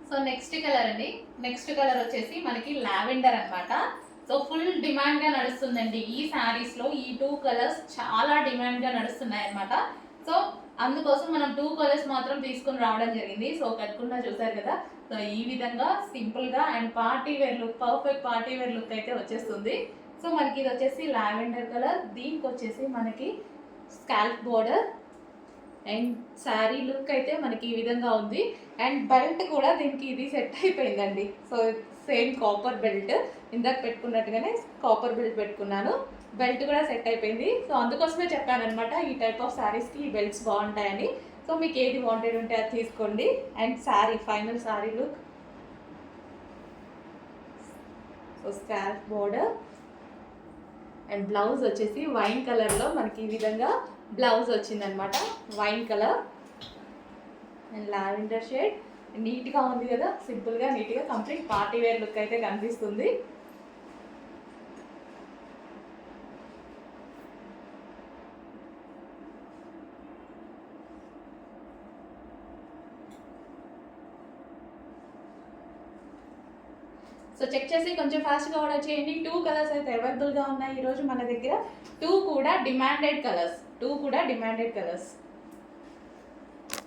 So next colour అండి. Next colour వచ్చేసి మనకి లావెండర్ అన్నమాట. సో ఫుల్ డిమాండ్ గా నడుస్తుందండి ఈ శారీస్ లో. ఈ 2 కలర్స్ చాలా డిమాండ్ గా నడుస్తున్నాయి అన్నమాట. సో అందుకోసం మనం 2 కలర్స్ మాత్రం తీసుకుని రావడం జరిగింది. సో కట్టుకున్నా చూసారు కదా. సో ఈ విధంగా సింపుల్ గా and party wear look, perfect party wear look అయితే వచ్చేస్తుంది. సో మనకి ఇది వచ్చేసి లావెండర్ కలర్, దీనికి వచ్చేసి మనకి scalp border and sari look అయితే మనకి ఈ విధంగా ఉంది. అండ్ బెల్ట్ కూడా దీనికి ఇది సెట్ అయిపోయిందండి. సో సేమ్ కాపర్ బెల్ట్, ఇందాక పెట్టుకున్నట్టుగానే కాపర్ బెల్ట్ పెట్టుకున్నాను. బెల్ట్ కూడా సెట్ అయిపోయింది. సో అందుకోసమే చెప్పాను అనమాట, ఈ టైప్ ఆఫ్ శారీస్కి ఈ బెల్ట్స్ బాగుంటాయని. సో మీకు ఏది వాంటెడ్ ఉంటే అది తీసుకోండి. And sari, final sari look. So scalp border and blouse వచ్చేసి వైన్ కలర్లో మనకి ఈ విధంగా బ్లౌజ్ వచ్చిందనమాట. Wine colour and lavender shade. నీట్గా ఉంది కదా, సింపుల్గా నీట్గా కంప్లీట్ పార్టీ వేర్ లుక్ అయితే కనిపిస్తుంది. సో చెక్ చేసి కొంచెం ఫాస్ట్గా ఆర్డర్ చేయండి. 2 కలర్స్ అయితే అవైలబుల్గా ఉన్నాయి ఈరోజు మన దగ్గర. 2 కూడా డిమాండెడ్ కలర్స్.